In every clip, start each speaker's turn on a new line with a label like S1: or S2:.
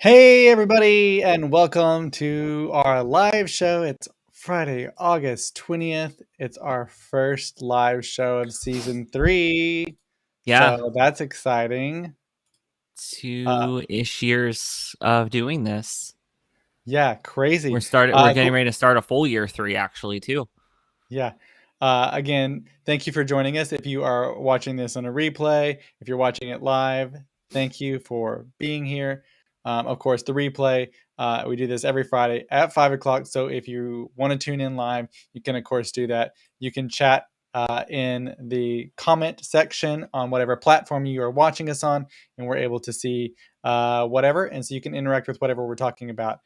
S1: Hey, everybody, and welcome to our live show. It's Friday, August 20th. It's our first live show of season 3.
S2: Yeah.
S1: So that's exciting.
S2: 2-ish years of doing this.
S1: Yeah, crazy.
S2: We're getting ready to start a full year 3, actually, too.
S1: Yeah. Again, thank you for joining us. If you are watching this on a replay, if you're watching it live, thank you for being here. Of course, the replay, we do this every Friday at 5 o'clock. So if you want to tune in live, you can, of course, do that. You can chat in the comment section on whatever platform you are watching us on, and we're able to see whatever. And so you can interact with whatever we're talking about.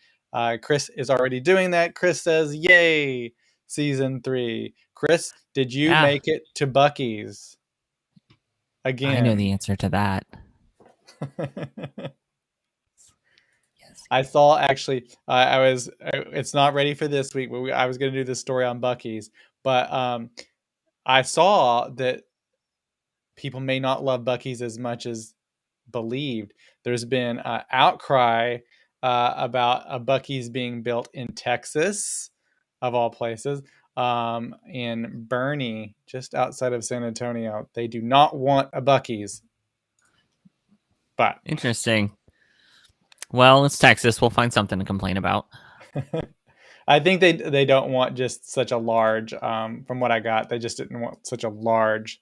S1: Chris is already doing that. Chris says, yay, season 3. Chris, did you make it to Buc-ee's again?
S2: I know the answer to that.
S1: Yes. I saw, actually, it's not ready for this week, but I was going to do this story on Buc-ee's, but I saw that people may not love Buc-ee's as much as believed. There's been an outcry about a Buc-ee's being built in Texas, of all places, in Bernie, just outside of San Antonio. They do not want a Buc-ee's. But
S2: interesting. Well, it's Texas. We'll find something to complain about.
S1: I think they don't want just such a large, from what I got, they just didn't want such a large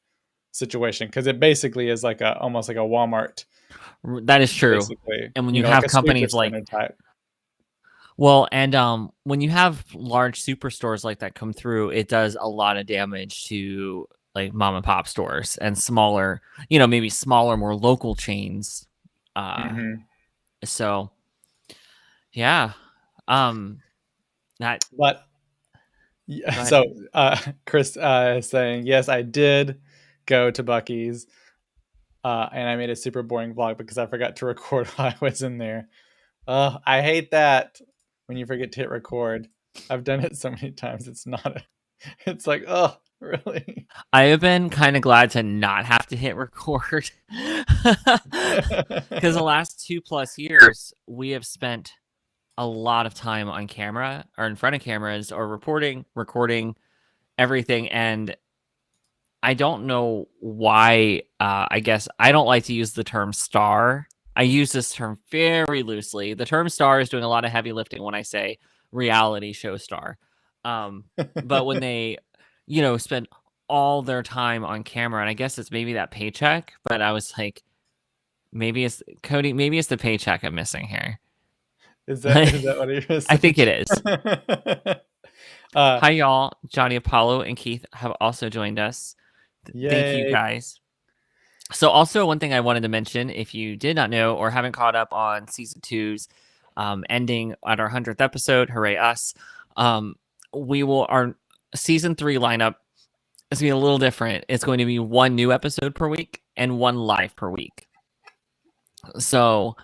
S1: situation, because it basically is like almost like a Walmart.
S2: That is true.
S1: Basically.
S2: And when you have
S1: like
S2: companies like
S1: type.
S2: Well, and when you have large superstores like that come through, it does a lot of damage to like mom and pop stores and smaller, maybe smaller, more local chains. So yeah.
S1: But so Chris is saying, yes, I did go to Buc-ee's, and I made a super boring vlog because I forgot to record while I was in there. I hate that when you forget to hit record. I've done it so many times. It's like, oh, really?
S2: I have been kind of glad to not have to hit record because the last 2+ years we have spent a lot of time on camera or in front of cameras or recording everything. And I don't know why. I guess I don't like to use the term star. I use this term very loosely. The term star is doing a lot of heavy lifting when I say reality show star. But when they, spend all their time on camera, and I guess it's maybe that paycheck, but I was like, maybe it's Cody, maybe it's the paycheck I'm missing here.
S1: Is that what you're saying?
S2: I think it is. Hi, y'all. Johnny, Apollo, and Keith have also joined us.
S1: Yay.
S2: Thank you, guys. So also one thing I wanted to mention, if you did not know or haven't caught up on season 2's ending at our 100th episode, hooray us, our season 3 lineup is going to be a little different. It's going to be 1 new episode per week and 1 live per week. So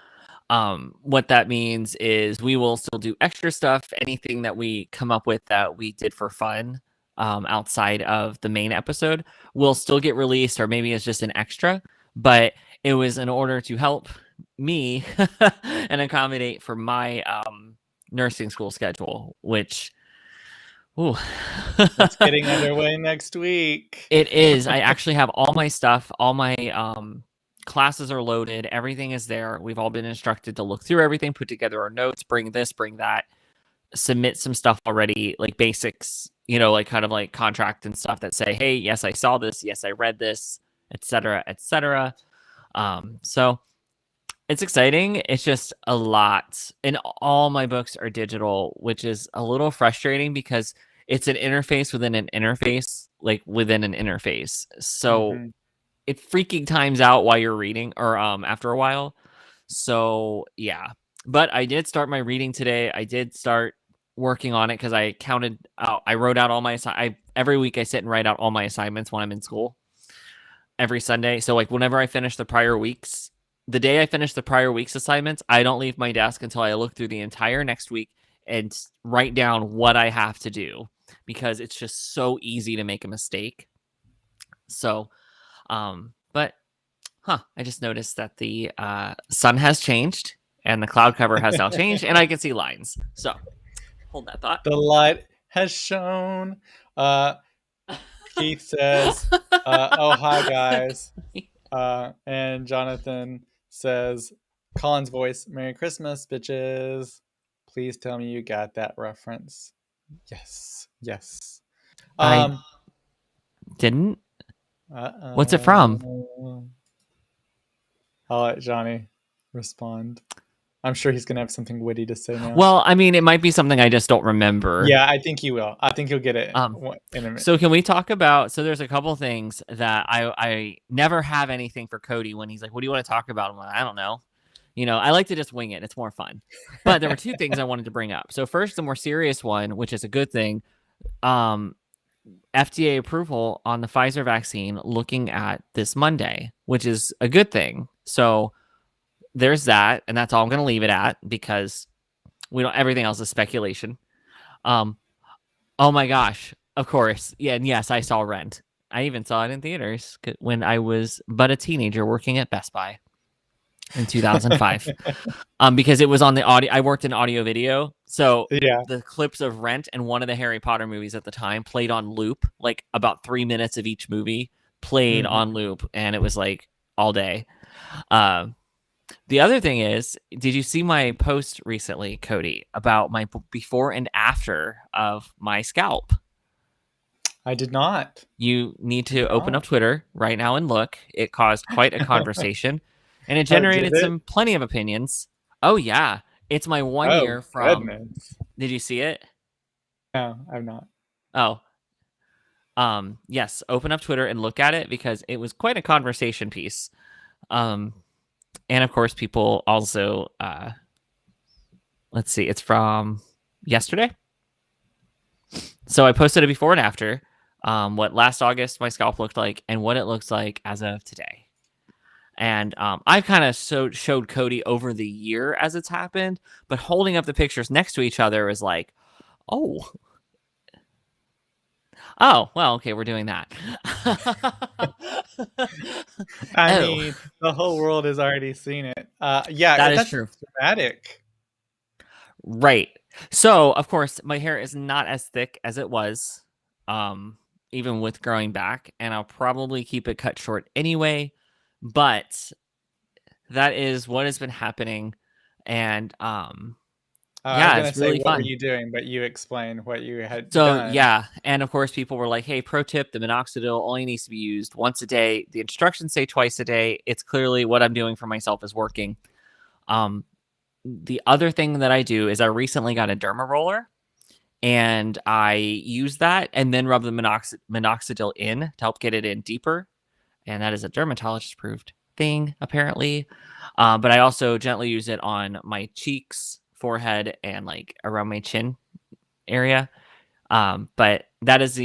S2: what that means is we will still do extra stuff, anything that we come up with that we did for fun outside of the main episode will still get released, or maybe it's just an extra, but it was in order to help me and accommodate for my nursing school schedule, which
S1: it's getting underway next week.
S2: It is. I actually have all my stuff, all my classes are loaded, everything is there. We've all been instructed to look through everything, put together our notes, bring this, bring that, submit some stuff already, like basics, like kind of like contract and stuff that say, hey, yes, I saw this, yes, I read this, etc., etc. So it's exciting. It's just a lot. And all my books are digital, which is a little frustrating because it's an interface within an interface, like within an interface. So
S1: Mm-hmm.
S2: it freaking times out while you're reading or after a while. So yeah. But I did start my reading today. I did start working on it because I counted out, I wrote out all my every week I sit and write out all my assignments when I'm in school every Sunday. So like whenever I finish the prior weeks, the day I finish the prior week's assignments, I don't leave my desk until I look through the entire next week and write down what I have to do because it's just so easy to make a mistake. So, but I just noticed that the sun has changed and the cloud cover has now changed and I can see lines. So hold that thought.
S1: The light has shone. Keith says, "Oh hi guys," and Jonathan says, "Colin's voice, Merry Christmas, bitches." Please tell me you got that reference. Yes, yes.
S2: I didn't. What's it from?
S1: I'll let Johnny respond. I'm sure he's gonna have something witty to say now.
S2: Well, I mean, it might be something I just don't remember.
S1: Yeah, I think he will. I think he'll get it in a minute.
S2: So can we talk about? So there's a couple things that I never have anything for Cody when he's like, "What do you want to talk about?" I'm like, "I don't know." I like to just wing it. It's more fun. But there were two things I wanted to bring up. So first, the more serious one, which is a good thing, FDA approval on the Pfizer vaccine looking at this Monday, which is a good thing. So there's that, and that's all I'm going to leave it at because everything else is speculation. Oh my gosh, of course. Yeah, and yes, I saw Rent. I even saw it in theaters when I was but a teenager working at Best Buy in 2005. Because it was on the audio. I worked in audio video, so
S1: yeah,
S2: the clips of Rent and one of the Harry Potter movies at the time played on loop, like about 3 minutes of each movie played on loop, and it was like all day. The other thing is, did you see my post recently, Cody, about my before and after of my scalp?
S1: I did not.
S2: You need to open up Twitter right now and look. It caused quite a conversation, and it generated plenty of opinions. Oh yeah, it's my 1 year from.
S1: Goodness.
S2: Did you see it?
S1: No, I've not.
S2: Oh, yes. Open up Twitter and look at it because it was quite a conversation piece. And of course, people also, let's see, it's from yesterday. So I posted a before and after, what last August my scalp looked like and what it looks like as of today. And I've kind of showed Cody over the year as it's happened, but holding up the pictures next to each other is like, oh, well, okay, we're doing that.
S1: I mean, the whole world has already seen it. Yeah, that's true. Dramatic.
S2: Right. So, of course, my hair is not as thick as it was, even with growing back, and I'll probably keep it cut short anyway. But that is what has been happening, and
S1: yeah, it's really fun. What were you doing? But you explained what you had done.
S2: Yeah, and of course, people were like, "Hey, pro tip: the minoxidil only needs to be used once a day. The instructions say twice a day. It's clearly what I'm doing for myself is working." The other thing that I do is I recently got a derma roller, and I use that and then rub the minoxidil in to help get it in deeper, and that is a dermatologist proved thing apparently. But I also gently use it on my cheeks, forehead, and like around my chin area. But that is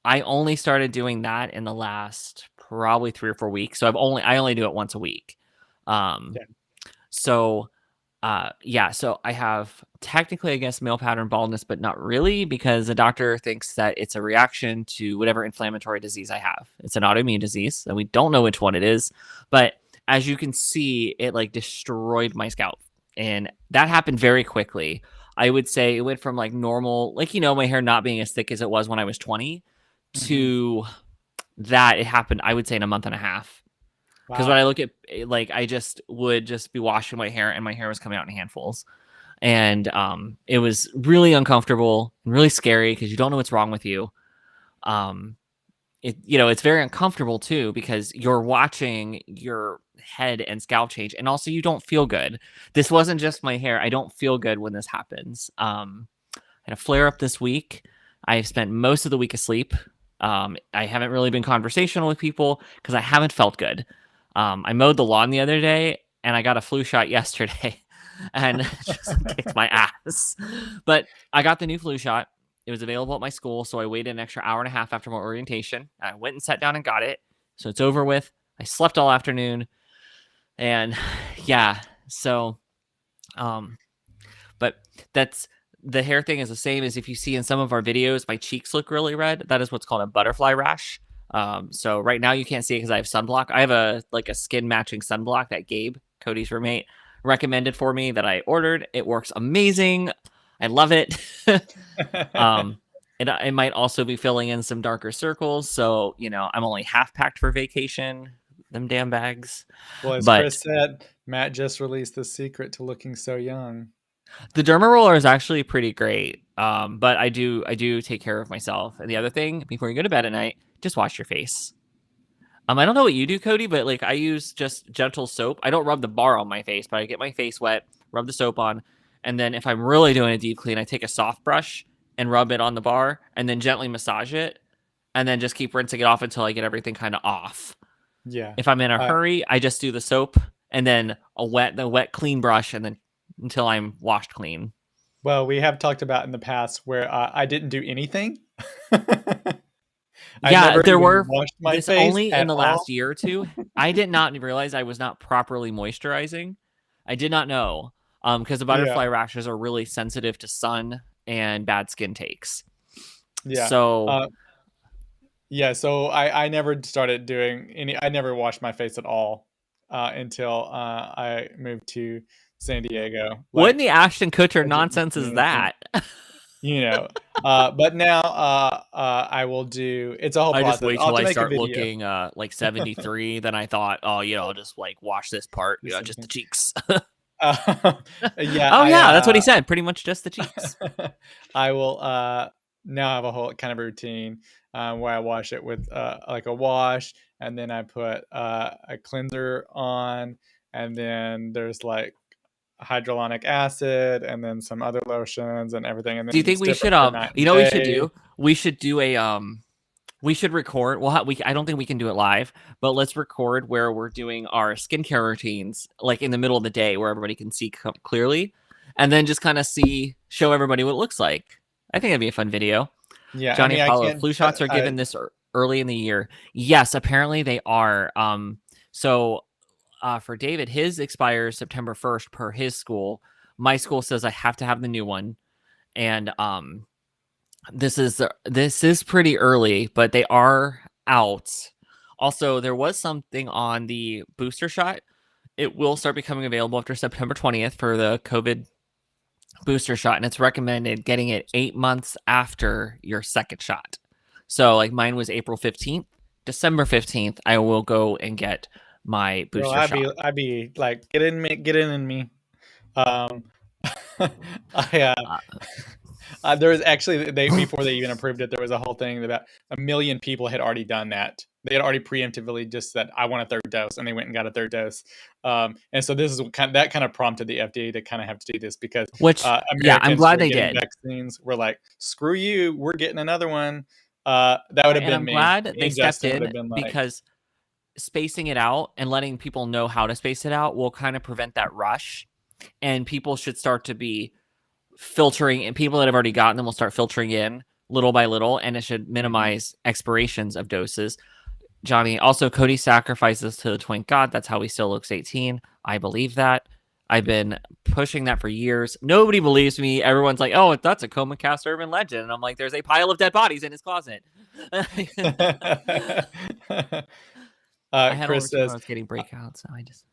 S2: I only started doing that in the last probably 3 or 4 weeks. So I only do it once a week. So so I have technically, I guess, male pattern baldness, but not really, because the doctor thinks that it's a reaction to whatever inflammatory disease I have. It's an autoimmune disease, and we don't know which one it is. But as you can see, it like destroyed my scalp, and that happened very quickly. I would say it went from like normal, like, my hair not being as thick as it was when I was 20 to that it happened, I would say, in a month and a half. Because when
S1: Wow.
S2: I look at like I just would just be washing my hair and my hair was coming out in handfuls. And it was really uncomfortable and really scary because you don't know what's wrong with you. Um, it's very uncomfortable too because you're watching your head and scalp change, and also you don't feel good. This wasn't just my hair. I don't feel good when this happens. I had a flare up this week. I've spent most of the week asleep. I haven't really been conversational with people because I haven't felt good. I mowed the lawn the other day and I got a flu shot yesterday and just kicked my ass. But I got the new flu shot. It was available at my school, so I waited an extra hour and a half after my orientation. I went and sat down and got it. So it's over with. I slept all afternoon. And yeah, so um but that's the hair thing is the same as if you see in some of our videos, my cheeks look really red. That is what's called a butterfly rash. So right now you can't see it because I have sunblock. I have a skin matching sunblock that Gabe, Cody's roommate, recommended for me that I ordered. It works amazing. I love it. um, it might also be filling in some darker circles. So, I'm only half packed for vacation. Them damn bags.
S1: Well, as
S2: But
S1: Chris said, Matt just released the secret to looking so young.
S2: the derma roller is actually pretty great. But I do take care of myself. And the other thing, before you go to bed at night, just wash your face. I don't know what you do, Cody, but like I use just gentle soap. I don't rub the bar on my face, but I get my face wet, rub the soap on, and then if I'm really doing a deep clean, I take a soft brush and rub it on the bar, and then gently massage it, and then just keep rinsing it off until I get everything kind of off.
S1: Yeah.
S2: If I'm in a
S1: Uh,
S2: hurry, I just do the soap and then the wet clean brush, and then until I'm washed clean.
S1: well, we have talked about in the past where I didn't do anything. I
S2: Yeah,
S1: never
S2: there
S1: even
S2: were
S1: washed my
S2: this
S1: face
S2: only in
S1: at
S2: the
S1: all.
S2: last year or two. I did not realize I was not properly moisturizing. I did not know because the
S1: Yeah.
S2: butterfly rashes are really sensitive to sun and bad skin takes.
S1: Yeah.
S2: So
S1: Uh, yeah. So I never started doing I never washed my face at all until I moved to San Diego.
S2: what in
S1: Like,
S2: the Ashton Kutcher
S1: I didn't
S2: nonsense
S1: do
S2: is
S1: anything,
S2: that?
S1: you know. But now I will do it's a whole
S2: I just
S1: process.
S2: wait
S1: I'll
S2: till
S1: have to
S2: I
S1: make a
S2: start
S1: video.
S2: looking like 73. Then I thought, oh, I'll just like wash this part,
S1: Do
S2: just the
S1: something.
S2: cheeks.
S1: Uh, yeah,
S2: Oh yeah, that's what he said. Pretty much just the cheeks.
S1: I will now have a whole kind of routine where I wash it with like a wash, and then I put a cleanser on, and then there's like hydrolonic acid, and then some other lotions and everything, and
S2: Do you
S1: then
S2: think
S1: it's
S2: we should
S1: different for night
S2: you
S1: and
S2: know what we should
S1: day.
S2: do? We should do a we should record. Well, I don't think we can do it live, but let's record where we're doing our skincare routines, like in the middle of the day, where everybody can see clearly, and then just kind of show everybody what it looks like. I think that'd be a fun video.
S1: Yeah, I
S2: Johnny
S1: mean I
S2: Apollo,
S1: can't.
S2: flu shots are given this early in the year. Yes, apparently they are. So for David, his expires September 1st per his school. My school says I have to have the new one, and this is pretty early, but they are out. Also, there was something on the booster shot. It will start becoming available after September 20th for the COVID booster shot, and it's recommended getting it 8 months after your second shot. So, like mine was April 15th, December 15th, I will go and get my
S1: Well,
S2: booster shot.
S1: I'd be like, get in me. Um, I
S2: Uh,
S1: there was actually they before they even approved it, there was a whole thing about 1 million people had already done that. They had already preemptively just said, "I want a third dose," and they went and got a third dose. And so this is that kind of prompted the FDA to kind of have to do this because
S2: which, yeah, I'm
S1: Americans who
S2: glad
S1: were
S2: they
S1: getting
S2: did.
S1: vaccines were like, "Screw you, we're getting another one." That would have
S2: And
S1: been
S2: I'm
S1: me.
S2: glad
S1: Me
S2: they
S1: and
S2: stepped
S1: Justin would
S2: in
S1: have been like,
S2: because spacing it out and letting people know how to space it out will kind of prevent that rush. And people should start to be filtering, and people that have already gotten them will start filtering in little by little, and it should
S1: mhm.
S2: minimize expirations of doses. Johnny, also, Cody sacrifices to the twink god. That's how he still looks 18. I believe that. I've been pushing that for years. Nobody believes me. Everyone's like, oh, that's a Coma Cast urban legend. And I'm like, there's a pile of dead bodies in his closet. I had all
S1: Chris
S2: routine when
S1: says,
S2: I was getting breakouts. So I just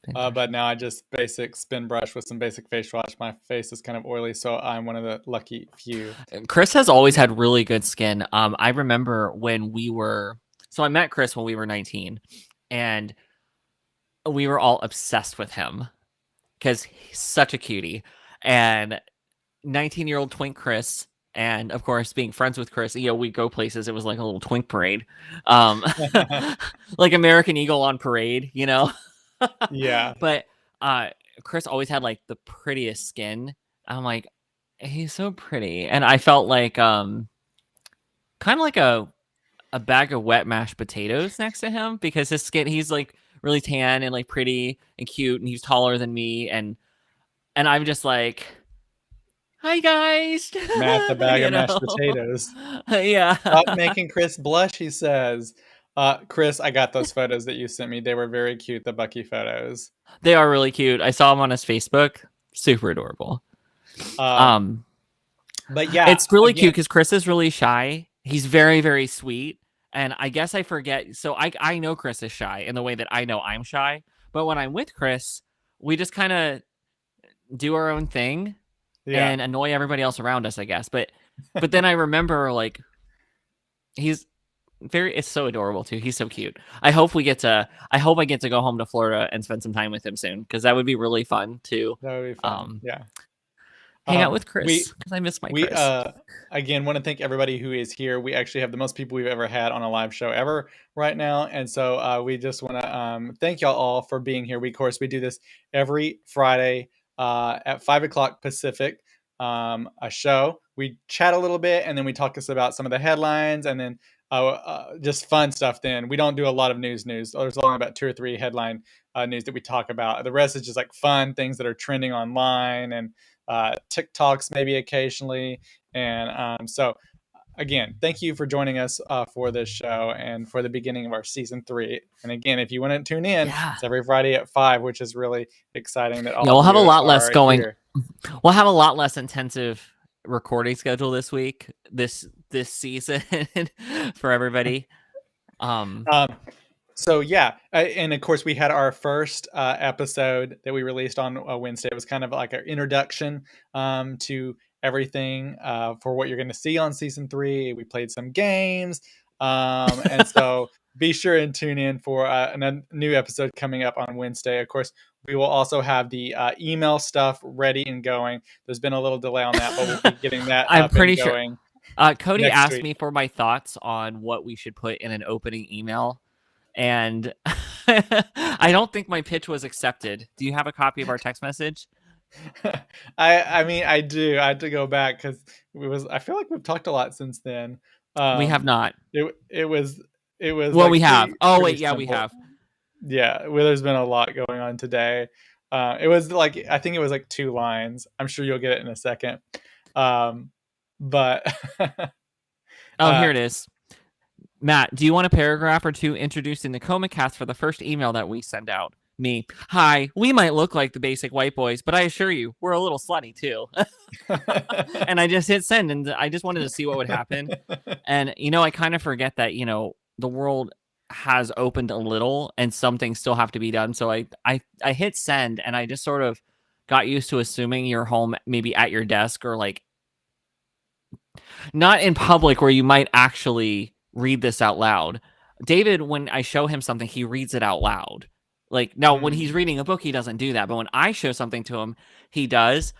S2: been
S1: but
S2: brushing.
S1: now I just basic spin brush with some basic face wash. My face is kind of oily, so I'm one of the lucky few.
S2: Chris has always had really good skin. I remember when I met Chris when we were 19, and we were all obsessed with him because he's such a cutie. And 19-year-old twink Chris, and of course, being friends with Chris, we go places. It was like a little twink parade, um, like American Eagle on parade.
S1: Yeah.
S2: But uh, Chris always had like the prettiest skin. I'm like, he's so pretty, and I felt like kind of like a bag of wet mashed potatoes next to him because his skin, he's like really tan and like pretty and cute, and he's taller than me, and I'm just like, hi guys.
S1: Matt's a bag of mashed potatoes.
S2: Yeah.
S1: Stop making Chris blush, he says. Chris, I got those photos that you sent me. They were very cute, the Bucky photos.
S2: They are really cute. I saw him on his Facebook. Super adorable.
S1: Um,
S2: Um,
S1: but yeah,
S2: it's really cute
S1: again,
S2: because Chris is really shy. He's very, very sweet. And I guess I forget. So I know Chris is shy in the way that I know I'm shy. But when I'm with Chris, we just kind of do our own thing
S1: yeah,
S2: and annoy everybody else around us, I guess. But then I remember like he's it's so adorable too. He's so cute. I hope I get to go home to Florida and spend some time with him soon because that would be really fun to
S1: that would be fun. Yeah.
S2: hang out with
S1: We
S2: Chris because I miss my
S1: we
S2: Chris.
S1: again want to thank everybody who is here. We actually have the most people we've ever had on a live show ever right now, and so we just want to thank y'all all for being here. Of course we do this every Friday at 5 o'clock Pacific. A show. We chat a little bit, and then we talk us about some of the headlines, and then just fun stuff. Then we don't do a lot of news. There's only about 2 or 3 headline news that we talk about. The rest is just like fun things that are trending online and TikToks maybe occasionally. And so again, thank you for joining us for this show and for the beginning of our season 3. And again, if you want to tune in,
S2: Yeah.
S1: it's every Friday at 5, which is really exciting that all
S2: We'll
S1: of
S2: have a
S1: you
S2: lot less
S1: are
S2: going.
S1: here.
S2: We'll have a lot less intensive recording schedule this season for everybody.
S1: Um, so yeah, and of course we had our first episode that we released on Wednesday. It was kind of like an introduction to everything for what you're going to see on season 3. We played some games, and so be sure and tune in for a new episode coming up on Wednesday. Of course, we will also have the email stuff ready and going. There's been a little delay on that, but we'll be getting that
S2: I'm
S1: up and
S2: pretty sure
S1: going
S2: Cody
S1: next
S2: asked
S1: week.
S2: me for my thoughts on what we should put in an opening email, and I don't think my pitch was accepted. Do you have a copy of our text message?
S1: I mean I do. I had to go back because I feel like we've talked a lot since then.
S2: We have not.
S1: It was
S2: Well,
S1: like
S2: we have. Oh
S1: pretty
S2: wait, yeah, we
S1: simple.
S2: have.
S1: Yeah, well, there's been a lot going on today. It was like I think it was like 2 lines. I'm sure you'll get it in a second. But
S2: Oh,
S1: uh,
S2: here it is. Matt, do you want a paragraph or two introducing the Coma Cast for the first email that we send out? Me. Hi, we might look like the basic white boys, but I assure you, we're a little slutty too. And I just hit send, and I just wanted to see what would happen. And, I kind of forget that, the world has opened a little and some things still have to be done. So I hit send, and I just sort of got used to assuming you're home, maybe at your desk or like not in public where you might actually read this out loud. David, when I show him something, he reads it out loud. Like now, when he's reading a book, he doesn't do that. But when I show something to him, he does.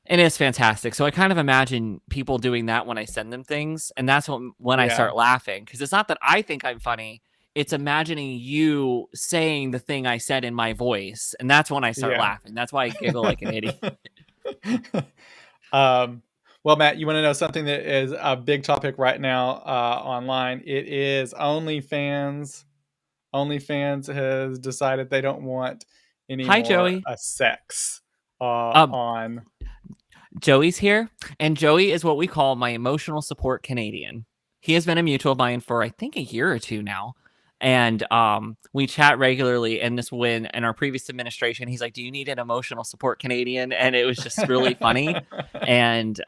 S2: And it's fantastic. So I kind of imagine people doing that when I send them things. And that's when I
S1: yeah,
S2: start laughing. Because it's not that I think I'm funny. It's imagining you saying the thing I said in my voice. And that's when I start
S1: yeah.
S2: laughing. That's why I giggle like an idiot.
S1: Well, Matt, you want to know something that is a big topic right now online? It is OnlyFans. OnlyFans has decided they don't want any
S2: Hi,
S1: more
S2: Joey.
S1: sex
S2: Um,
S1: on.
S2: Joey's here, and Joey is what we call my emotional support Canadian. He has been a mutual of mine for I think a year or two now, and we chat regularly. And this when in our previous administration, he's like, "Do you need an emotional support Canadian?" And it was just really funny. And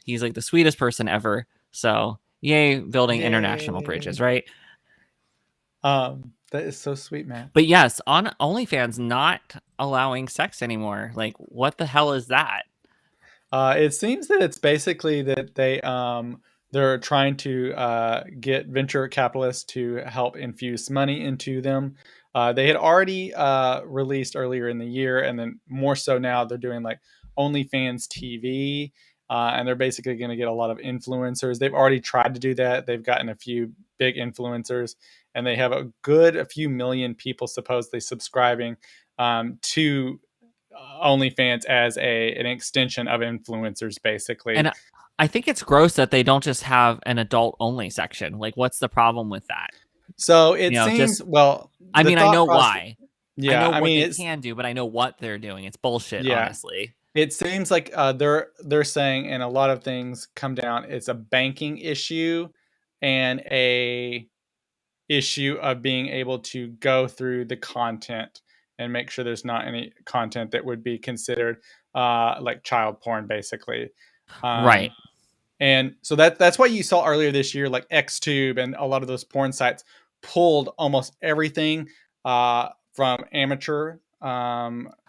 S2: he's like the sweetest person ever. So yay, building international bridges,
S1: Yay.
S2: right?
S1: That is so sweet, Matt.
S2: But yes, on OnlyFans not allowing sex anymore. Like, what the hell is that?
S1: It seems that it's basically that they they're trying to get venture capitalists to help infuse money into them. They had already released earlier in the year, and then more so now they're doing like OnlyFans TV, and they're basically going to get a lot of influencers. They've already tried to do that. They've gotten a few big influencers, and they have a few million people supposedly subscribing to OnlyFans as an extension of influencers, basically.
S2: And I think it's gross that they don't just have an adult only section. Like, what's the problem with that?
S1: So
S2: You
S1: it
S2: know,
S1: seems,
S2: just
S1: well,
S2: I
S1: the
S2: mean, I
S1: thought
S2: know
S1: process,
S2: why. I
S1: yeah,
S2: know
S1: I
S2: what
S1: mean,
S2: they
S1: it's,
S2: can do, but I know what they're doing. It's bullshit,
S1: yeah,
S2: honestly.
S1: it seems like they're saying, and a lot of things come down. It's a banking issue and a issue of being able to go through the content and make sure there's not any content that would be considered like child porn, basically.
S2: Right.
S1: Um, and so that's why you saw earlier this year, like XTube and a lot of those porn sites pulled almost everything from amateur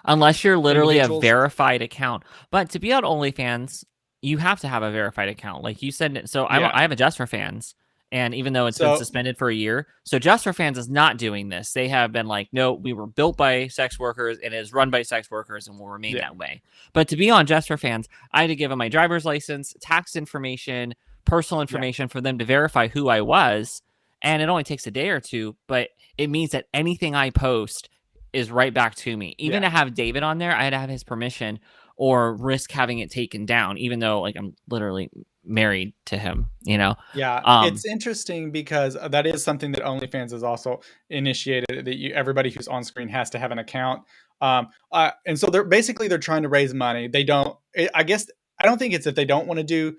S2: Unless you're literally a
S1: individuals.
S2: verified account. But to be on OnlyFans, you have to have a verified account. Like you said, so
S1: Yeah.
S2: I have a Just for Fans, and even though it's been
S1: So
S2: suspended for a year, so Just for Fans is not doing this. They have been like, no, we were built by sex workers and is run by sex workers and will remain
S1: yeah,
S2: that way. But to be on Just for Fans, I had to give them my driver's license, tax information, personal
S1: yeah,
S2: information for them to verify who I was. And it only takes a day or two, but it means that anything I post is right back to me. Even
S1: yeah.
S2: to have David on there, I had to have his permission or risk having it taken down, even though like I'm literally married to him, you know?
S1: Yeah,
S2: Um,
S1: it's interesting because that is something that OnlyFans has also initiated, that everybody who's on screen has to have an account. And so they're trying to raise money. They don't. I guess I don't think it's that they don't want to do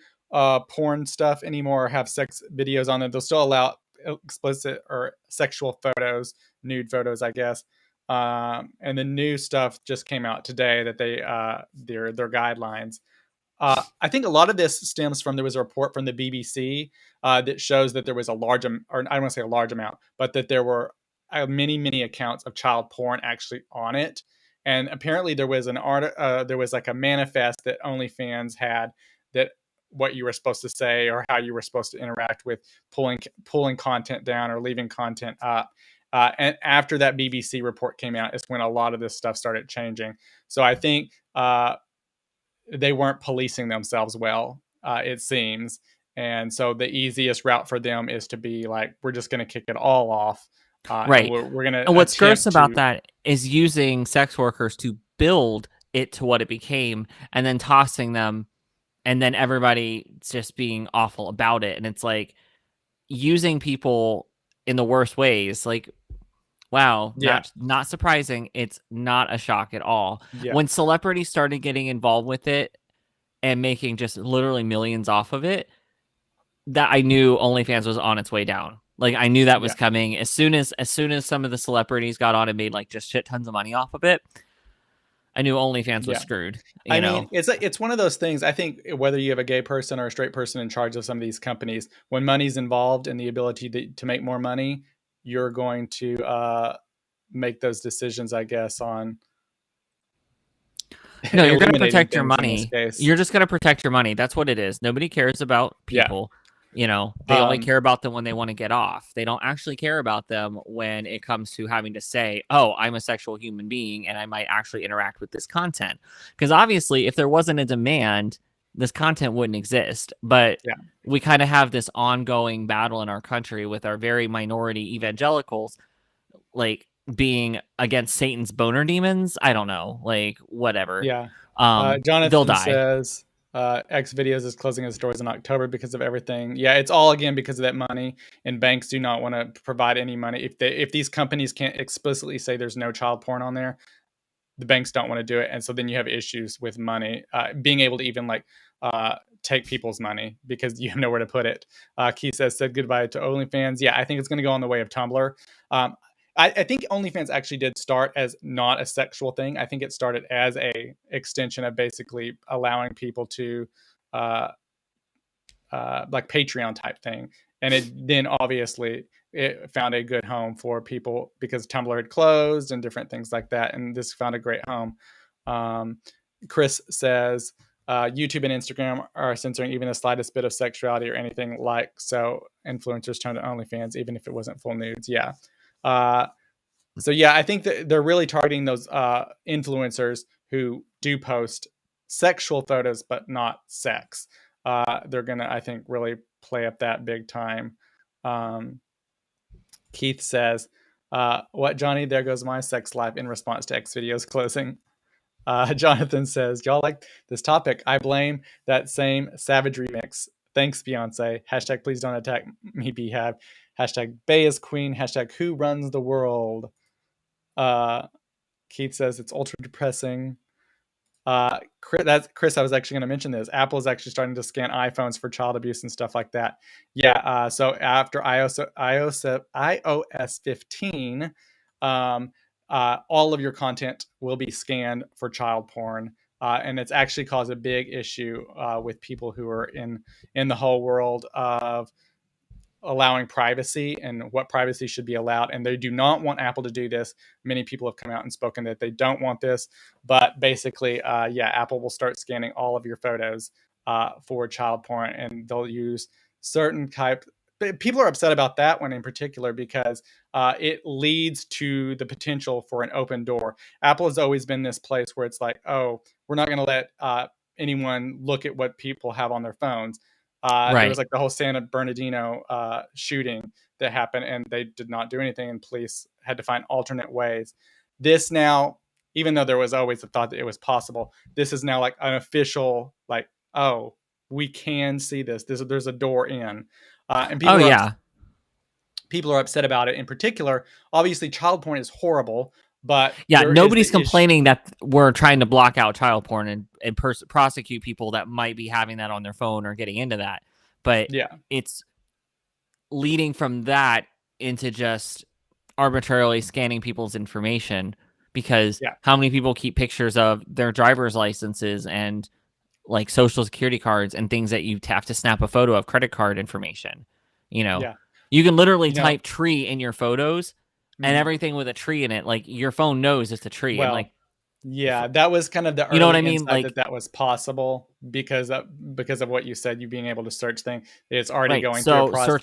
S1: porn stuff anymore or have sex videos on it. They'll still allow explicit or sexual photos, nude photos, I guess. And the new stuff just came out today that their guidelines. I think a lot of this stems from, there was a report from the BBC that shows that there was a large, or I don't want to say a large amount, but that there were many accounts of child porn actually on it. And apparently there was there was like a manifest that OnlyFans had, that what you were supposed to say or how you were supposed to interact with pulling content down or leaving content up. And after that BBC report came out, is when a lot of this stuff started changing. So I think they weren't policing themselves well, it seems. And so the easiest route for them is to be like, we're just going to kick it all off. And
S2: right.
S1: we're going to
S2: And what's gross
S1: attempt
S2: about
S1: to,
S2: that is using sex workers to build it to what it became and then tossing them and then everybody just being awful about it. And it's like using people in the worst ways. Like, wow,
S1: yeah,
S2: not surprising. It's not a shock at all.
S1: yeah,
S2: When celebrities started getting involved with it and making just literally millions off of it, that I knew OnlyFans was on its way down. Like I knew that was
S1: yeah.
S2: coming as soon as some of the celebrities got on and made like just shit tons of money off of it. I knew OnlyFans was
S1: Yeah.
S2: screwed.
S1: I
S2: You
S1: mean,
S2: know,
S1: it's one of those things. I think whether you have a gay person or a straight person in charge of some of these companies, when money's involved and the ability to make more money, you're going to make those decisions, I guess, on
S2: no, you're gonna
S1: eliminating
S2: protect your
S1: things in this
S2: money.
S1: case.
S2: You're just gonna protect your money. That's what it is. Nobody cares about
S1: Yeah.
S2: people. You know, they only
S1: Um,
S2: care about them when they want to get off. They don't actually care about them when it comes to having to say, "Oh, I'm a sexual human being and I might actually interact with this content." Because obviously, if there wasn't a demand, this content wouldn't exist. But
S1: yeah.
S2: we kind of have this ongoing battle in our country with our very minority evangelicals, like being against Satan's boner demons. I don't know, like whatever.
S1: Yeah.
S2: They'll
S1: Jonathan
S2: die.
S1: says X videos is closing its doors in October because of everything. Yeah, it's all again because of that money, and banks do not want to provide any money. If these companies can't explicitly say there's no child porn on there, the banks don't want to do it, and so then you have issues with money, being able to even like take people's money because you have nowhere to put it. Keith said goodbye to OnlyFans. Yeah, I think it's going to go on the way of Tumblr. Um, I think OnlyFans actually did start as not a sexual thing. I think it started as a extension of basically allowing people to uh, like Patreon type thing. And it then obviously it found a good home for people because Tumblr had closed and different things like that. And this found a great home. Um, Chris says, YouTube and Instagram are censoring even the slightest bit of sexuality or anything like so. Influencers turn to OnlyFans, even if it wasn't full nudes. Yeah. Uh, so yeah, I think that they're really targeting those influencers who do post sexual photos, but not sex. They're gonna, I think, really play up that big time. Um, Keith says, "What, Johnny? There goes my sex life." In response to X videos closing. Jonathan says, "Y'all like this topic? I blame that same Savage remix. Thanks, Beyonce. Hashtag please don't attack me, Behab. Hashtag Bay is queen. Hashtag who runs the world." Uh, Keith says it's ultra depressing. Chris. I was actually going to mention this. Apple is actually starting to scan iPhones for child abuse and stuff like that. Yeah. So after iOS 15, um, all of your content will be scanned for child porn, and it's actually caused a big issue with people who are in the whole world of allowing privacy and what privacy should be allowed. And they do not want Apple to do this. Many people have come out and spoken that they don't want this. But basically, yeah, Apple will start scanning all of your photos for child porn, and they'll use certain type. People are upset about that one in particular because it leads to the potential for an open door. Apple has always been this place where it's like, oh, we're not going to let anyone look at what people have on their phones. There was
S2: Right.
S1: like the whole San Bernardino shooting that happened, and they did not do anything, and police had to find alternate ways. This now, even though there was always a thought that it was possible, this is now like an official, like, oh, we can see this. There's a door in, and
S2: Oh yeah.
S1: people are upset about it. In particular, obviously, child porn is horrible, but
S2: Yeah,
S1: there is
S2: nobody's
S1: the issue.
S2: complaining that we're trying to block out child porn and prosecute people that might be having that on their phone or getting into that. But
S1: Yeah,
S2: it's leading from that into just arbitrarily scanning people's information, because
S1: yeah,
S2: how many people keep pictures of their driver's licenses and like social security cards and things that you have to snap a photo of, credit card information. You know,
S1: yeah.
S2: you can literally
S1: You know,
S2: type tree in your photos and
S1: mhm.
S2: everything with a tree in it. Like your phone knows it's a tree. And like,
S1: Well, yeah, that was kind of the
S2: you know what
S1: early
S2: I mean?
S1: insight
S2: Like,
S1: that was possible because of what you said, you being able to search things. It's already
S2: right.
S1: going through a
S2: So
S1: process,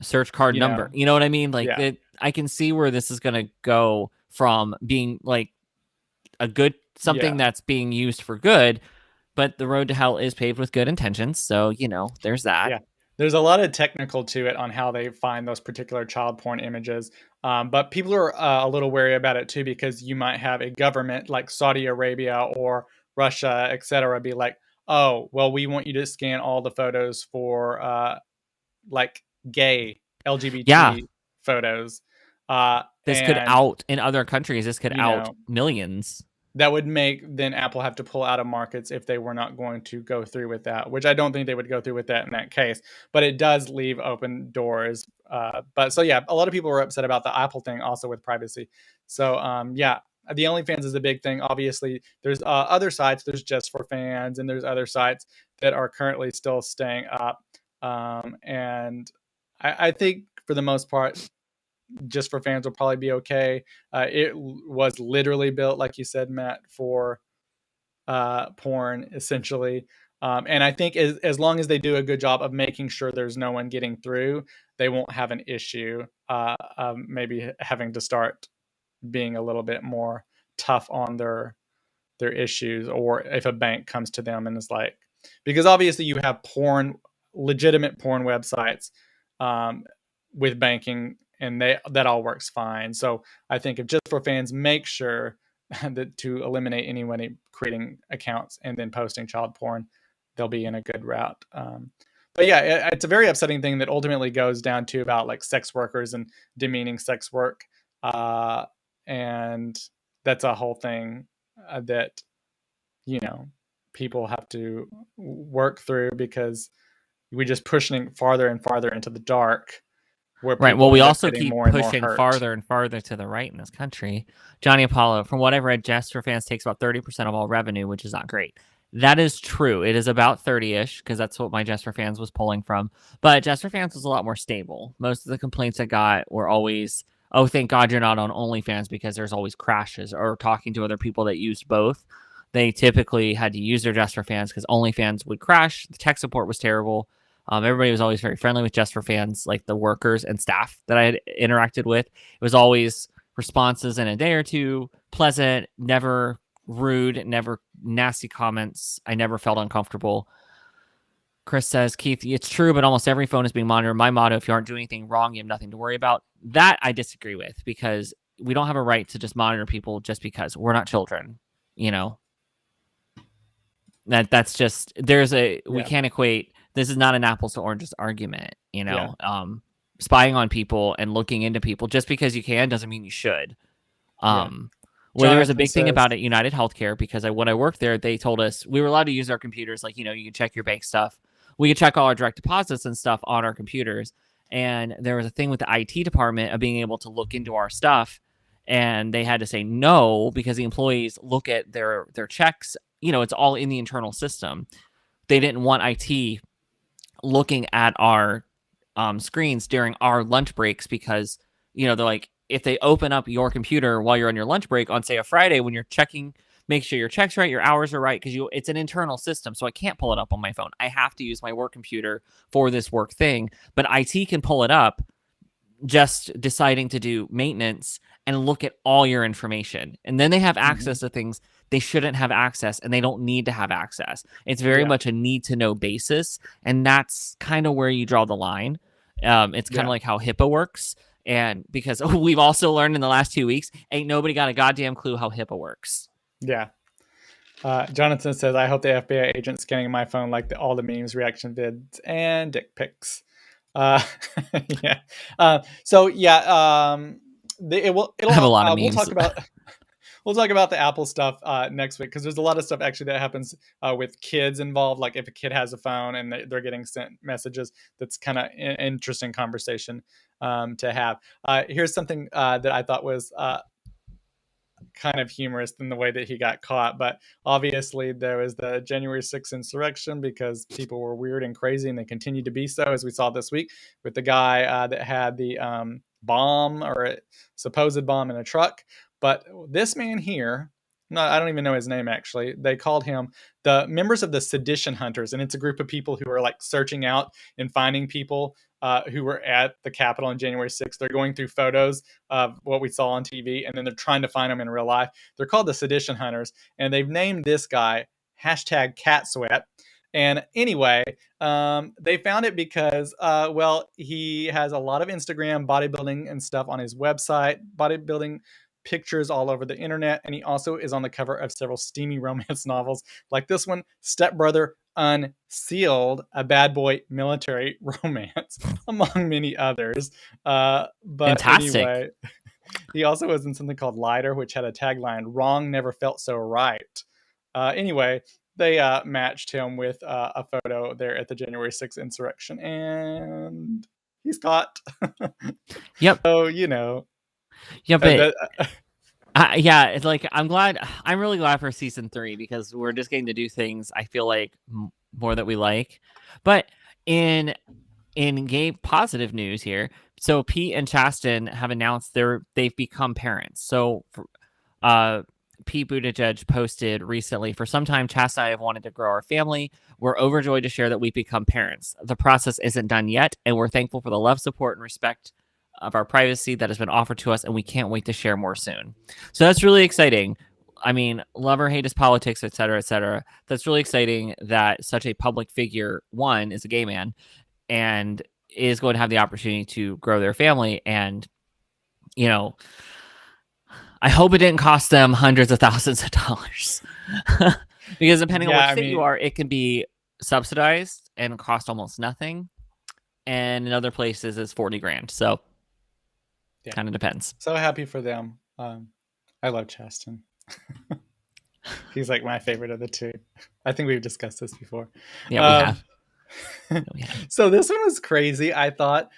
S2: search card
S1: you
S2: number.
S1: know.
S2: You know what I mean? Like
S1: Yeah,
S2: that, I can see where this is going to go from being like a good, something
S1: yeah,
S2: that's being used for good, but the road to hell is paved with good intentions. So, there's that.
S1: yeah. There's a lot of technical to it on how they find those particular child porn images. But people are a little wary about it too because you might have a government like Saudi Arabia or Russia, etc., be like, "Oh, well, we want you to scan all the photos for like gay
S2: Yeah.
S1: LGBT photos,"
S2: This could
S1: and
S2: out in other countries. This could
S1: you
S2: out
S1: know
S2: millions.
S1: that would make then Apple have to pull out of markets if they were not going to go through with that, which I don't think they would go through with that in that case. But it does leave open doors. But so yeah, a lot of people were upset about the Apple thing also with privacy. So yeah, the OnlyFans is a big thing. Obviously, there's other sites. There's Just for Fans, and there's other sites that are currently still staying up. And I think for the most part, Just for Fans will probably be okay. Was literally built, like you said, Matt, for porn, essentially. And I think as long as they do a good job of making sure there's no one getting through, they won't have an issue. Maybe having to start being a little bit more tough on their issues, or if a bank comes to them and is like, because obviously you have legitimate porn websites um, with banking, and that all works fine. So I think if Just for Fans make sure that to eliminate anyone creating accounts and then posting child porn, they'll be in a good route. But yeah, it's a very upsetting thing that ultimately goes down to about like sex workers and demeaning sex work, and that's a whole thing that you know people have to work through because we just pushing farther and farther into the dark where
S2: Right. Well,
S1: people
S2: we
S1: end up
S2: also
S1: getting
S2: keep
S1: more and more
S2: pushing
S1: hurt.
S2: farther and farther to the right in this country. Johnny Apollo, from what I've read, Just for Fans takes about 30% of all revenue, which is not great. That is true. It is about 30-ish, because that's what my Just for Fans was pulling from. But Just for Fans was a lot more stable. Most of the complaints I got were always, oh, thank God you're not on OnlyFans, because there's always crashes, or talking to other people that used both. They typically had to use their Just for Fans because OnlyFans would crash. The tech support was terrible. Everybody was always very friendly with Just for Fans, like the workers and staff that I had interacted with. It was always responses in a day or two, pleasant, never rude, never nasty comments. I never felt uncomfortable. Chris says, Keith, it's true, but almost every phone is being monitored. My motto, if you aren't doing anything wrong, you have nothing to worry about. That I disagree with, because we don't have a right to just monitor people just because we're not children. You know, that's just, we can't equate, this is not an apples to oranges argument, you know. Spying on people and looking into people just because you can doesn't mean you should. Well, there was a big thing about it, United Healthcare, because when I worked there, they told us we were allowed to use our computers. Like, you know, you can check your bank stuff. We could check all our direct deposits and stuff on our computers. And there was a thing with the IT department of being able to look into our stuff. And they had to say no, because the employees look at their checks. You know, it's all in the internal system. They didn't want IT looking at our screens during our lunch breaks, because, you know, they're like, if they open up your computer while you're on your lunch break on, say, a Friday when you're checking, make sure your checks right, your hours are right, because it's an internal system, so I can't pull it up on my phone. I have to use my work computer for this work thing. But IT can pull it up, just deciding to do maintenance, and look at all your information. And then they have access to things they shouldn't have access, and they don't need to have access. It's very much a need to know basis. And that's kind of where you draw the line. It's kind of like how HIPAA works. And because we've also learned in the last 2 weeks, ain't nobody got a goddamn clue how HIPAA works.
S1: Yeah. Jonathan says, I hope the FBI agent scanning my phone like all the memes, reaction vids, and dick pics. Yeah. It'll
S2: have a lot of
S1: we'll
S2: memes.
S1: talk about the Apple stuff next week, because there's a lot of stuff actually that happens with kids involved. Like if a kid has a phone and they're getting sent messages, that's kind of an interesting conversation to have. Here's something that I thought was kind of humorous in the way that he got caught. But obviously there was the January 6th insurrection because people were weird and crazy, and they continue to be so, as we saw this week with the guy that had the bomb, or a supposed bomb, in a truck. But this man here, no, I don't even know his name, actually. They called him the members of the Sedition Hunters, and it's a group of people who are like searching out and finding people who were at the Capitol on January 6th. They're going through photos of what we saw on TV, and then they're trying to find them in real life. They're called the Sedition Hunters, and they've named this guy #CatSweat. And anyway, they found it because, he has a lot of Instagram bodybuilding and stuff on his website, bodybuilding pictures all over the internet, and he also is on the cover of several steamy romance novels like this one, Stepbrother Unsealed, a bad boy military romance, among many others. But
S2: Fantastic.
S1: Anyway, he also was in something called Lighter, which had a tagline, "Wrong never felt so right." Anyway, they matched him with a photo there at the January 6th insurrection, and he's caught.
S2: Yep.
S1: So, you know.
S2: Yeah, but it's like, I'm really glad for season 3, because we're just getting to do things, I feel like, more that we like. But in gay positive news here, so Pete and Chasten have announced they've become parents. So Pete Buttigieg posted recently, for some time, Chasten and I have wanted to grow our family. We're overjoyed to share that we've become parents. The process isn't done yet, and we're thankful for the love, support, and respect of our privacy that has been offered to us, and we can't wait to share more soon. So that's really exciting. I mean, love or hate is politics, et cetera, et cetera. That's really exciting that such a public figure, one, is a gay man, and is going to have the opportunity to grow their family. And, you know, I hope it didn't cost them hundreds of thousands of dollars. Because depending on what state you are, it can be subsidized and cost almost nothing. And in other places, it's 40 grand. So kind of depends.
S1: So happy for them. I love Chasten. He's like my favorite of the two. I think we've discussed this before.
S2: Yeah, we have.
S1: So this one was crazy, I thought.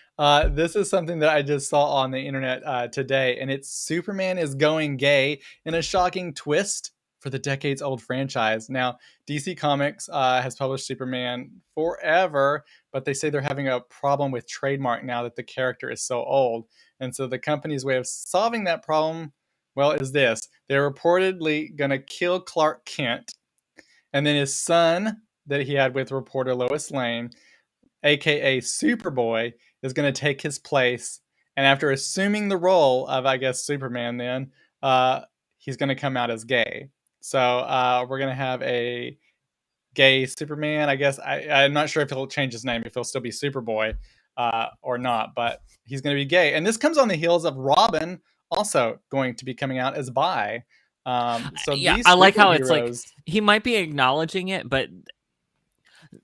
S1: This is something that I just saw on the internet today, and it's Superman is going gay in a shocking twist for the decades-old franchise. Now, DC Comics has published Superman forever, but they say they're having a problem with trademark now that the character is so old. And so the company's way of solving that problem well, is this. They're reportedly going to kill Clark Kent, and then his son that he had with reporter Lois Lane, aka Superboy, is going to take his place. And after assuming the role of, I guess, Superman, then he's going to come out as gay. So we're going to have a gay Superman. I guess I'm not sure if he'll change his name, if he'll still be Superboy or not, but he's going to be gay. And this comes on the heels of Robin also going to be coming out as bi. So
S2: Yeah,
S1: these
S2: I like how it's like
S1: superheroes,
S2: he might be acknowledging it, but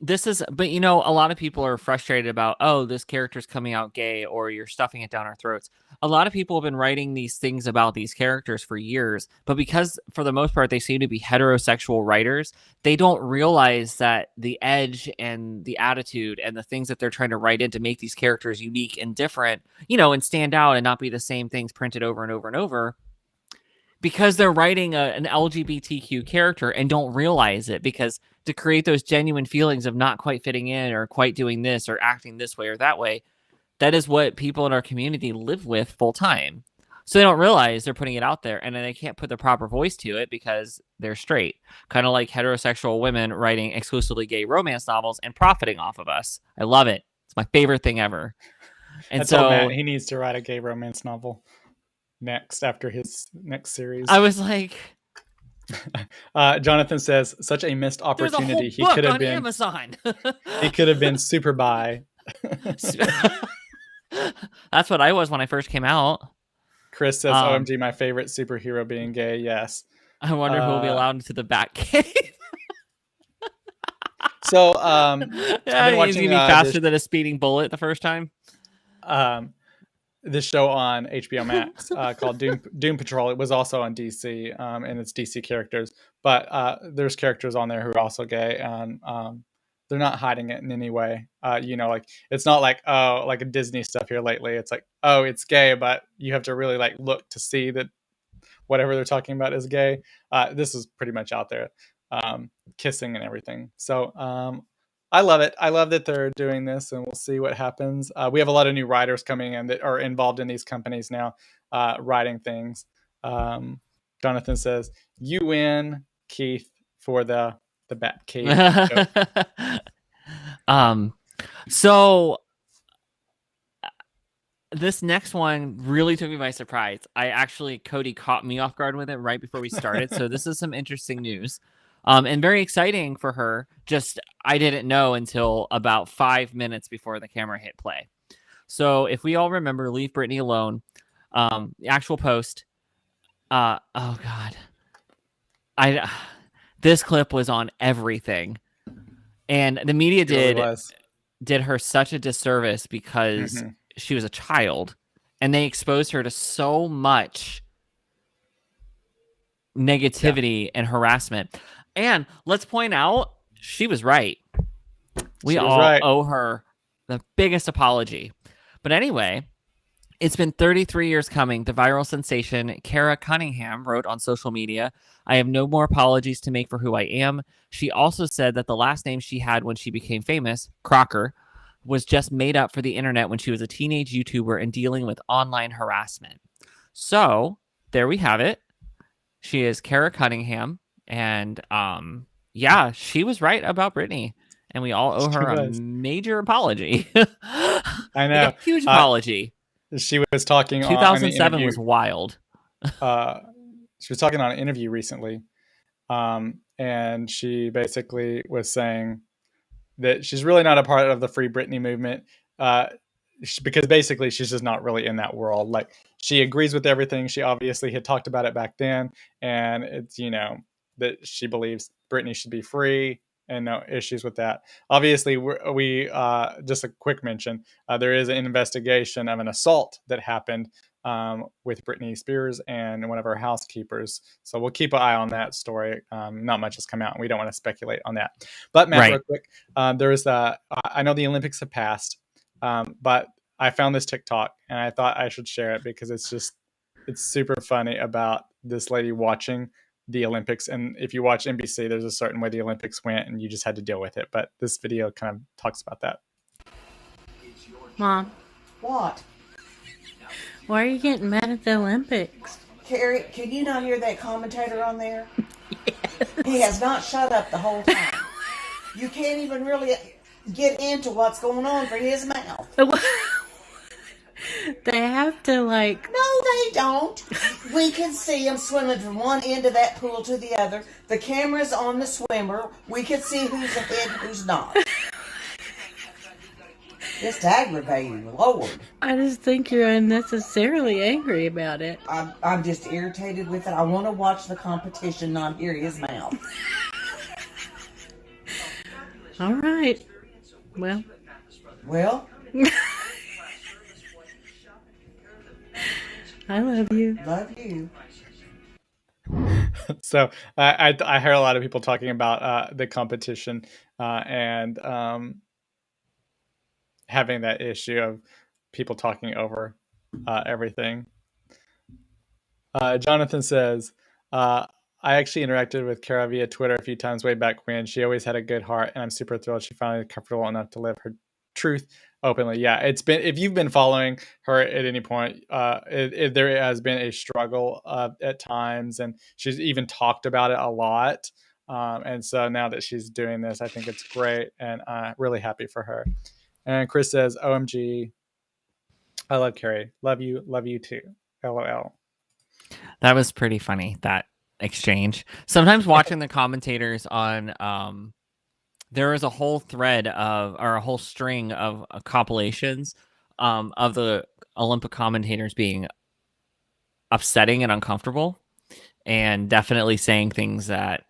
S2: you know, a lot of people are frustrated about, oh, this character's coming out gay or you're stuffing it down our throats. A lot of people have been writing these things about these characters for years, but because for the most part they seem to be heterosexual writers, they don't realize that the edge and the attitude and the things that they're trying to write in to make these characters unique and different, you know, and stand out and not be the same things printed over and over and over, because they're writing an LGBTQ character and don't realize it, because to create those genuine feelings of not quite fitting in or quite doing this or acting this way or that way, that is what people in our community live with full time. So they don't realize they're putting it out there, and then they can't put the proper voice to it because they're straight. Kind of like heterosexual women writing exclusively gay romance novels and profiting off of us. I love it. It's my favorite thing ever. And
S1: I told Matt
S2: so
S1: he needs to write a gay romance novel next after his next series.
S2: I was like,
S1: Jonathan says, such a missed
S2: there's a whole
S1: opportunity. He
S2: book
S1: could have
S2: on
S1: been
S2: Amazon.
S1: he could have been super bi.
S2: That's what I was when I first came out.
S1: Chris says, OMG, my favorite superhero being gay. Yes.
S2: I wonder who will be allowed into the Batcave.
S1: So I've been watching
S2: he's gonna be faster than a speeding bullet the first time.
S1: This show on HBO Max called Doom Patrol. It was also on DC, and it's DC characters, but there's characters on there who are also gay, and they're not hiding it in any way. You know, like it's not like, oh, like a Disney stuff here lately. It's like, oh, it's gay, but you have to really like look to see that whatever they're talking about is gay. This is pretty much out there, kissing and everything. So I love it. I love that they're doing this, and we'll see what happens. We have a lot of new writers coming in that are involved in these companies now, writing things. Jonathan says, "You win, Keith, for the Batcave."
S2: So this next one really took me by surprise. Cody caught me off guard with it right before we started. So this is some interesting news. And very exciting for her. Just, I didn't know until about 5 minutes before the camera hit play. So if we all remember Leave Britney Alone, the actual post, oh God. This clip was on everything. And the media did her such a disservice because she was a child, and they exposed her to so much negativity and harassment. And let's point out, she was right. We all owe her the biggest apology. But anyway, it's been 33 years coming. The viral sensation Kara Cunningham wrote on social media, "I have no more apologies to make for who I am." She also said that the last name she had when she became famous, Crocker, was just made up for the internet when she was a teenage YouTuber and dealing with online harassment. So there we have it. She is Kara Cunningham, and yeah, she was right about Britney, and we all owe her a major apology.
S1: I know,
S2: like a huge apology.
S1: She was talking.
S2: 2007 was wild.
S1: She was talking on an interview recently, and she basically was saying that she's really not a part of the Free Britney movement, because basically she's just not really in that world. Like, she agrees with everything. She obviously had talked about it back then, and it's, you know, that she believes Britney should be free and no issues with that. Obviously, we just a quick mention, there is an investigation of an assault that happened with Britney Spears and one of her housekeepers. So we'll keep an eye on that story. Not much has come out, and we don't want to speculate on that. But Matt, real quick, I know the Olympics have passed, but I found this TikTok and I thought I should share it because it's super funny about this lady watching the Olympics. And if you watch NBC, there's a certain way the Olympics went and you just had to deal with it. But this video kind of talks about that.
S3: Mom.
S4: What?
S3: Why are you getting mad at the Olympics? Carrie, can you not hear that commentator on there? He has not shut up the whole time. You can't even really get into what's going on for his mouth.
S4: They have to like.
S3: No, they don't. We can see him swimming from one end of that pool to the other. The camera's on the swimmer. We can see who's ahead and who's not. Just aggravating, Lord.
S4: I just think you're unnecessarily angry about it.
S3: I'm just irritated with it. I want to watch the competition, not hear his mouth.
S4: All right. Well.
S3: Well,
S4: I love you.
S3: love you.
S1: So I hear a lot of people talking about the competition and having that issue of people talking over everything. Jonathan says, I actually interacted with Kara via Twitter a few times way back when. She always had a good heart, and I'm super thrilled she finally comfortable enough to live her truth openly. Yeah, it's been, if you've been following her at any point, there has been a struggle at times, and she's even talked about it a lot. And so now that she's doing this, I think it's great, and I'm really happy for her. And Chris says, OMG, I love Carrie. Love you too. LOL.
S2: That was pretty funny, that exchange. Sometimes watching the commentators on there is a whole thread of, or a whole string of compilations of the Olympic commentators being upsetting and uncomfortable, and definitely saying things that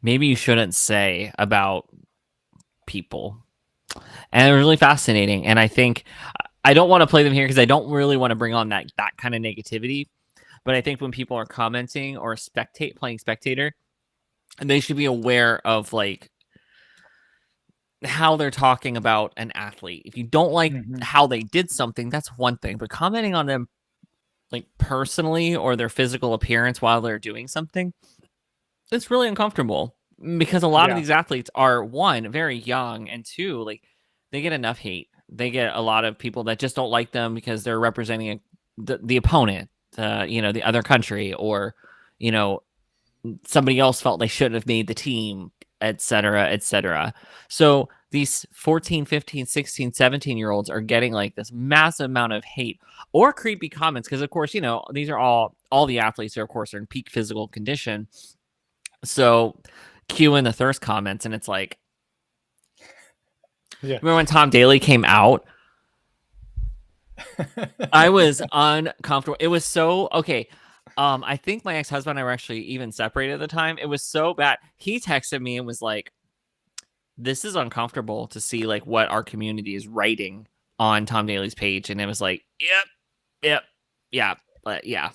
S2: maybe you shouldn't say about people. And it was really fascinating. And I think I don't want to play them here because I don't really want to bring on that kind of negativity. But I think when people are commenting or playing spectator, they should be aware of like how they're talking about an athlete. If you don't like how they did something, that's one thing. But commenting on them like personally or their physical appearance while they're doing something, it's really uncomfortable, because a lot of these athletes are, one, very young, and two, like, they get enough hate. They get a lot of people that just don't like them because they're representing the opponent, the other country, or somebody else felt they shouldn't have made the team, etc., etc. So these 14, 15, 16, 17-year-olds are getting like this massive amount of hate or creepy comments, because of course, these are all the athletes are, of course, are in peak physical condition. So cue in the thirst comments, and it's like, remember when Tom Daly came out? I was uncomfortable. It was so okay. I think my ex-husband and I were actually even separated at the time. It was so bad. He texted me and was like, "This is uncomfortable to see like what our community is writing on Tom Daly's page," and it was like, "Yep, yeah."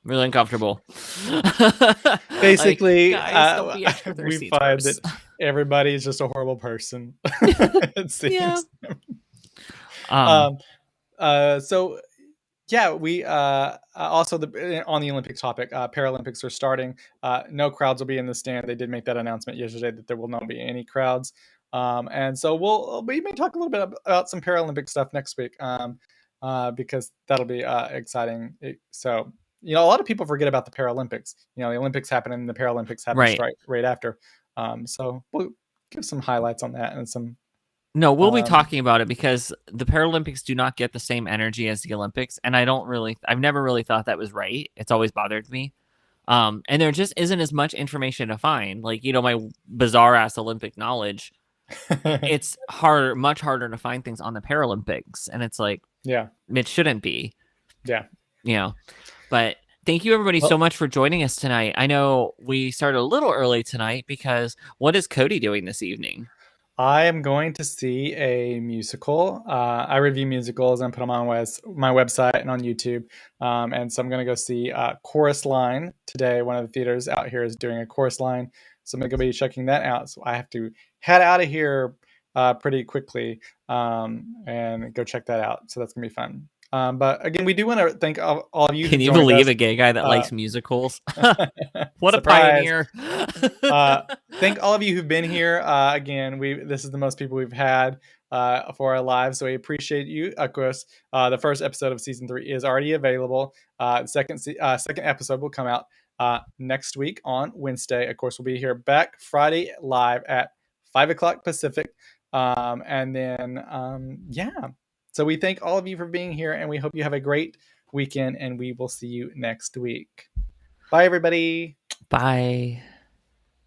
S2: Really uncomfortable.
S1: Basically,
S2: like, guys, don't be extra thirsty,
S1: we find that everybody is just a horrible person. It seems.
S2: Yeah.
S1: So yeah, we also on the Olympic topic, Paralympics are starting. No crowds will be in the stand. They did make that announcement yesterday that there will not be any crowds. And so we may talk a little bit about some Paralympic stuff next week, because that'll be exciting. So, a lot of people forget about the Paralympics. The Olympics happen and the Paralympics happen right after. So we'll give some highlights on that and some.
S2: No, we'll be talking about it, because the Paralympics do not get the same energy as the Olympics, and I've never really thought that was right. It's always bothered me. And there just isn't as much information to find. Like, my bizarre ass Olympic knowledge, it's much harder to find things on the Paralympics, and it's like, it shouldn't be. But thank you everybody so much for joining us tonight. I know we started a little early tonight, because what is Cody doing this evening?
S1: I am going to see a musical. I review musicals and put them on my website and on YouTube. And so I'm going to go see Chorus Line today. One of the theaters out here is doing a Chorus Line. So I'm going to be checking that out. So I have to head out of here pretty quickly and go check that out. So that's going to be fun. But again, we do want to thank all of you.
S2: Can
S1: who
S2: you
S1: joined
S2: believe
S1: us.
S2: a gay guy that likes musicals? What a
S1: Surprise.
S2: pioneer!
S1: Thank all of you who've been here. Again, this is the most people we've had for our lives, so we appreciate you. Of course, the first episode of season 3 is already available. The second episode will come out next week on Wednesday. Of course, we'll be here back Friday live at 5 o'clock Pacific. And then, yeah. So we thank all of you for being here, and we hope you have a great weekend, and we will see you next week. Bye, everybody.
S2: Bye.